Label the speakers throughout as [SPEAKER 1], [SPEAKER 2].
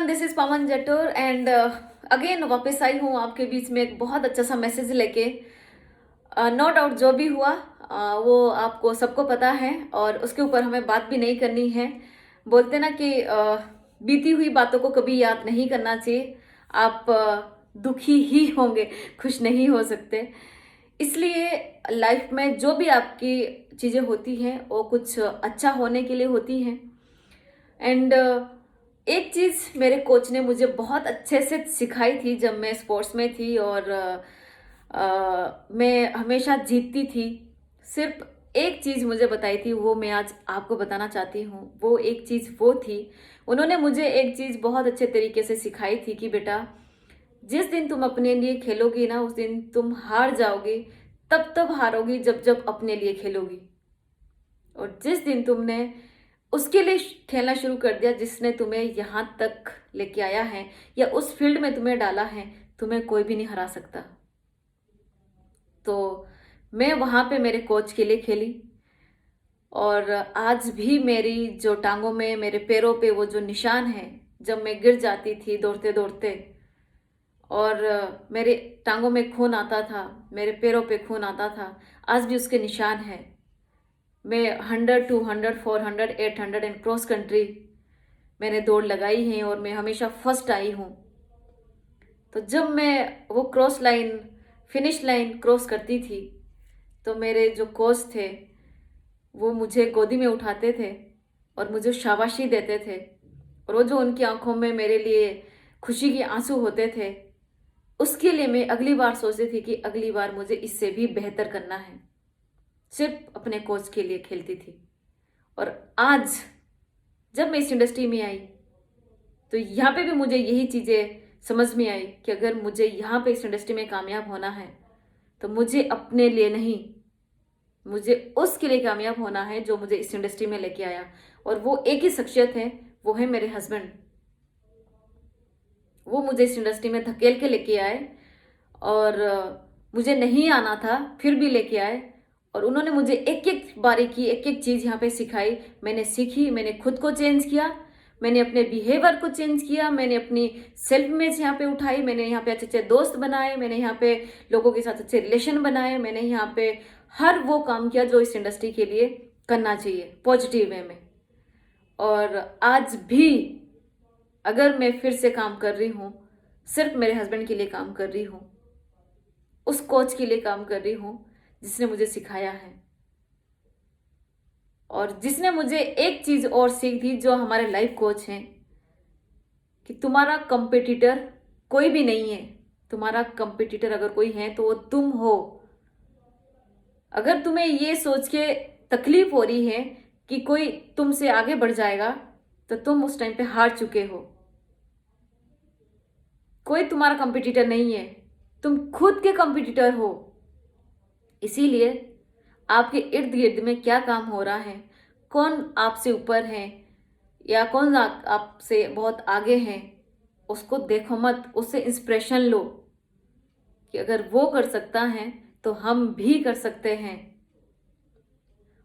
[SPEAKER 1] Everyone, this is Pawan Jator and again वापस आई हूँ आपके बीच में एक बहुत अच्छा सा मैसेज लेके। नो डाउट जो भी हुआ वो आपको सबको पता है और उसके ऊपर हमें बात भी नहीं करनी है। बोलते ना कि बीती हुई बातों को कभी याद नहीं करना चाहिए। आप दुखी ही होंगे, खुश नहीं हो सकते। इसलिए लाइफ में जो भी आपकी चीज़ें होती हैं वो कुछ अच्छा होने के लिए होती हैं। एंड एक चीज़ मेरे कोच ने मुझे बहुत अच्छे से सिखाई थी जब मैं स्पोर्ट्स में थी और मैं हमेशा जीतती थी। सिर्फ एक चीज़ मुझे बताई थी, वो मैं आज आपको बताना चाहती हूँ। वो एक चीज़ वो थी, उन्होंने मुझे एक चीज़ बहुत अच्छे तरीके से सिखाई थी कि बेटा, जिस दिन तुम अपने लिए खेलोगी ना उस दिन तुम हार जाओगी। तब हारोगी जब जब अपने लिए खेलोगी। और जिस दिन तुमने उसके लिए खेलना शुरू कर दिया जिसने तुम्हें यहाँ तक लेके आया है या उस फील्ड में तुम्हें डाला है, तुम्हें कोई भी नहीं हरा सकता। तो मैं वहाँ पे मेरे कोच के लिए खेली और आज भी मेरी जो टांगों में, मेरे पैरों पे वो जो निशान है, जब मैं गिर जाती थी दौड़ते दौड़ते और मेरे टांगों में खून आता था, मेरे पैरों पे खून आता था, आज भी उसके निशान हैं। मैं 100, 200, 400, 800 एंड क्रॉस कंट्री मैंने दौड़ लगाई है और मैं हमेशा फर्स्ट आई हूँ। तो जब मैं वो cross line, finish line cross करती थी तो मेरे जो कोच थे वो मुझे गोदी में उठाते थे और मुझे शाबाशी देते थे। और वो जो उनकी आंखों में मेरे लिए खुशी के आंसू होते थे, उसके लिए मैं अगली बार सोचती थी कि अगली बार मुझे इससे भी बेहतर करना है। सिर्फ अपने कोच के लिए खेलती थी। और आज जब मैं इस इंडस्ट्री में आई तो यहाँ पे भी मुझे यही चीज़ें समझ में आई कि अगर मुझे यहाँ पे इस इंडस्ट्री में कामयाब होना है तो मुझे अपने लिए नहीं, मुझे उसके लिए कामयाब होना है जो मुझे इस इंडस्ट्री में लेके आया। और वो एक ही शख्सियत है, वो है मेरे हस्बैंड। वो मुझे इस इंडस्ट्री में धकेल के लेके आए और मुझे नहीं आना था फिर भी लेके आए। और उन्होंने मुझे एक एक बारीकी, एक एक चीज़ यहाँ पे सिखाई। मैंने सीखी, मैंने खुद को चेंज किया, मैंने अपने बिहेवियर को चेंज किया, मैंने अपनी सेल्फ इमेज यहाँ पे उठाई, मैंने यहाँ पे अच्छे अच्छे दोस्त बनाए, मैंने यहाँ पे लोगों के साथ अच्छे रिलेशन बनाए, मैंने यहाँ पे हर वो काम किया जो इस इंडस्ट्री के लिए करना चाहिए पॉजिटिव वे में। और आज भी अगर मैं फिर से काम कर रही हूँ, सिर्फ मेरे हस्बैंड के लिए काम कर रही हूँ, उस कोच के लिए काम कर रही हूँ जिसने मुझे सिखाया है। और जिसने मुझे एक चीज़ और सीख दी, जो हमारे लाइफ कोच हैं, कि तुम्हारा कंपटीटर कोई भी नहीं है। तुम्हारा कंपटीटर अगर कोई है तो वो तुम हो। अगर तुम्हें ये सोच के तकलीफ हो रही है कि कोई तुमसे आगे बढ़ जाएगा तो तुम उस टाइम पे हार चुके हो। कोई तुम्हारा कंपटीटर नहीं है, तुम खुद के कंपटीटर हो। इसीलिए आपके इर्द गिर्द में क्या काम हो रहा है, कौन आपसे ऊपर है या कौन आपसे बहुत आगे है, उसको देखो मत, उससे इंस्पिरेशन लो कि अगर वो कर सकता है तो हम भी कर सकते हैं।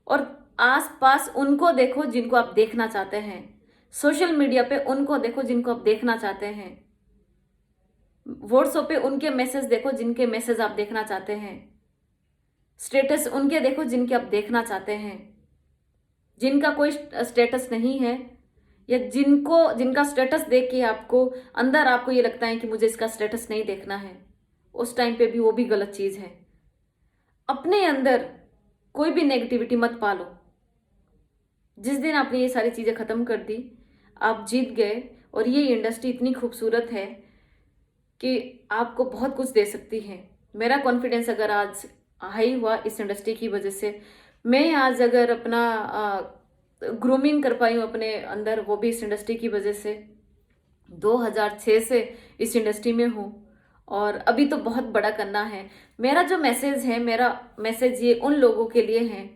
[SPEAKER 1] और आसपास उनको देखो जिनको आप देखना चाहते हैं। सोशल मीडिया पे उनको देखो जिनको आप देखना चाहते हैं। व्हाट्सएप पे उनके मैसेज देखो जिनके मैसेज आप देखना चाहते हैं। स्टेटस उनके देखो जिनके आप देखना चाहते हैं। जिनका कोई स्टेटस नहीं है या जिनका स्टेटस देख के आपको अंदर आपको ये लगता है कि मुझे इसका स्टेटस नहीं देखना है, उस टाइम पे भी वो भी गलत चीज़ है। अपने अंदर कोई भी नेगेटिविटी मत पालो। जिस दिन आपने ये सारी चीज़ें ख़त्म कर दी, आप जीत गए। और ये इंडस्ट्री इतनी खूबसूरत है कि आपको बहुत कुछ दे सकती है। मेरा कॉन्फिडेंस अगर आज हाई हुआ इस इंडस्ट्री की वजह से, मैं आज अगर अपना ग्रूमिंग कर पाई हूँ अपने अंदर, वो भी इस इंडस्ट्री की वजह से। 2006 से इस इंडस्ट्री में हूँ और अभी तो बहुत बड़ा करना है। मेरा जो मैसेज है, मेरा मैसेज ये उन लोगों के लिए है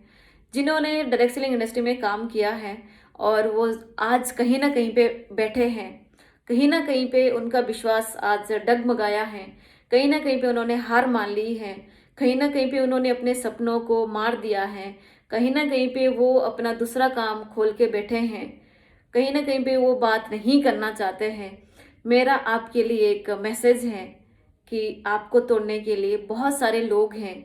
[SPEAKER 1] जिन्होंने डायरेक्ट सेलिंग इंडस्ट्री में काम किया है और वो आज कहीं ना कहीं पे बैठे हैं। कहीं ना कहीं पे उनका विश्वास आज डगमगाया है, कहीं ना कहीं पे उन्होंने हार मान ली है, कहीं ना कहीं पे उन्होंने अपने सपनों को मार दिया है, कहीं ना कहीं पे वो अपना दूसरा काम खोल के बैठे हैं, कहीं ना कहीं पे वो बात नहीं करना चाहते हैं। मेरा आपके लिए एक मैसेज है कि आपको तोड़ने के लिए बहुत सारे लोग हैं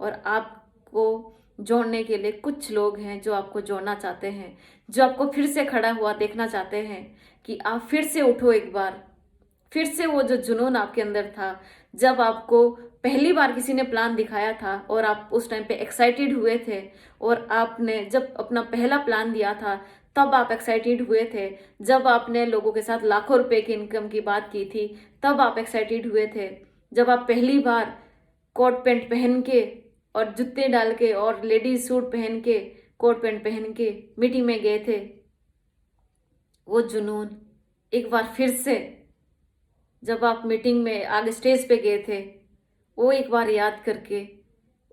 [SPEAKER 1] और आपको जोड़ने के लिए कुछ लोग हैं जो आपको जोड़ना चाहते हैं, जो आपको फिर से खड़ा हुआ देखना चाहते हैं कि आप फिर से उठो एक बार, फिर से वो जो जुनून आपके अंदर था, जब आपको पहली बार किसी ने प्लान दिखाया था और आप उस टाइम पे एक्साइटेड हुए थे, और आपने जब अपना पहला प्लान दिया था तब आप एक्साइटेड हुए थे, जब आपने लोगों के साथ लाखों रुपए की इनकम की बात की थी तब आप एक्साइटेड हुए थे, जब आप पहली बार कोट पैंट पहन के और जूते डाल के और लेडीज सूट पहन के कोट पैंट पहन के मीटिंग में गए थे, वो जुनून एक बार फिर से जब आप मीटिंग में आगे स्टेज पे गए थे, वो एक बार याद करके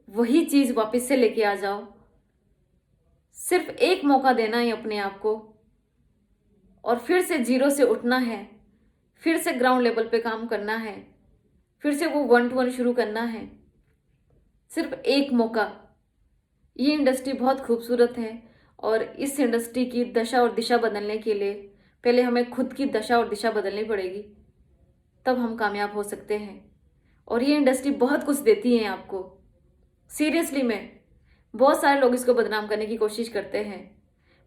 [SPEAKER 1] वही चीज वापस से लेके आ जाओ। सिर्फ एक मौका देना है अपने आप को और फिर से जीरो से उठना है, फिर से ग्राउंड लेवल पे काम करना है, फिर से वो 1 to 1 शुरू करना है। सिर्फ एक मौका। ये इंडस्ट्री बहुत खूबसूरत है और इस इंडस्ट्री की दशा और दिशा बदलने के लिए पहले हमें खुद की दशा और दिशा बदलनी पड़ेगी, तब हम कामयाब हो सकते हैं। और ये इंडस्ट्री बहुत कुछ देती है आपको। सीरियसली में बहुत सारे लोग इसको बदनाम करने की कोशिश करते हैं,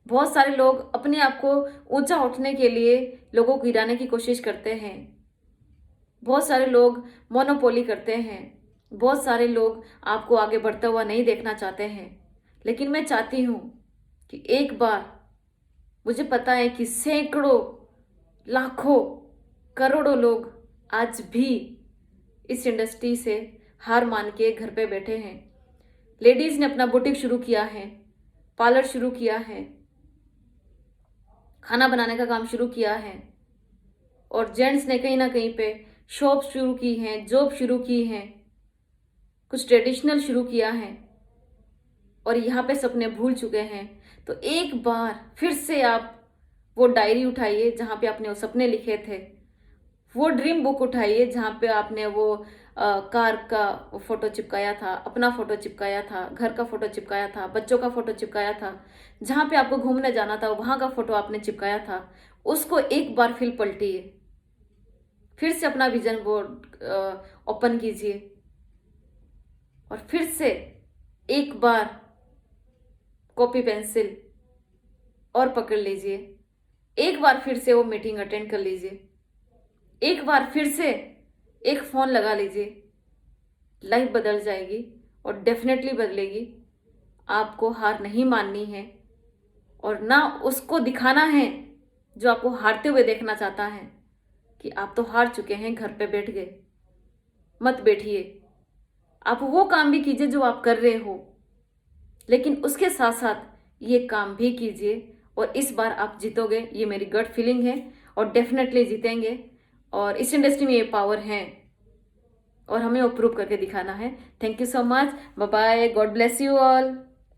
[SPEAKER 1] बहुत सारे लोग अपने आप को ऊंचा उठने के लिए लोगों को गिराने की कोशिश करते हैं, बहुत सारे लोग मोनोपोली करते हैं, बहुत सारे लोग आपको आगे बढ़ता हुआ नहीं देखना चाहते हैं। लेकिन मैं चाहती हूँ कि एक बार, मुझे पता है कि सैकड़ों, लाखों, करोड़ों लोग आज भी इस इंडस्ट्री से हार मान के घर पे बैठे हैं। लेडीज ने अपना बुटीक शुरू किया है, पार्लर शुरू किया है, खाना बनाने का काम शुरू किया है, और जेंट्स ने कहीं ना कहीं पे शॉप शुरू की हैं, जॉब शुरू की हैं, कुछ ट्रेडिशनल शुरू किया है और यहाँ पे सपने भूल चुके हैं। तो एक बार फिर से आप वो डायरी उठाइए जहाँ पे आपने वो सपने लिखे थे, वो ड्रीम बुक उठाइए जहाँ पे आपने वो कार का फोटो चिपकाया था, अपना फोटो चिपकाया था, घर का फोटो चिपकाया था, बच्चों का फोटो चिपकाया था, जहाँ पे आपको घूमने जाना था वहाँ का फोटो आपने चिपकाया था, उसको एक बार फिर पलटिए, फिर से अपना विजन बोर्ड ओपन कीजिए और फिर से एक बार कॉपी पेंसिल और पकड़ लीजिए, एक बार फिर से वो मीटिंग अटेंड कर लीजिए, एक बार फिर से एक फ़ोन लगा लीजिए। लाइफ बदल जाएगी और डेफिनेटली बदलेगी। आपको हार नहीं माननी है और ना उसको दिखाना है जो आपको हारते हुए देखना चाहता है कि आप तो हार चुके हैं, घर पे बैठ गए। मत बैठिए, आप वो काम भी कीजिए जो आप कर रहे हो, लेकिन उसके साथ साथ ये काम भी कीजिए और इस बार आप जीतोगे, ये मेरी गट फीलिंग है और डेफिनेटली जीतेंगे। और इस इंडस्ट्री में ये पावर है और हमें वो प्रूव करके दिखाना है। Thank you so much, bye bye, God bless you all.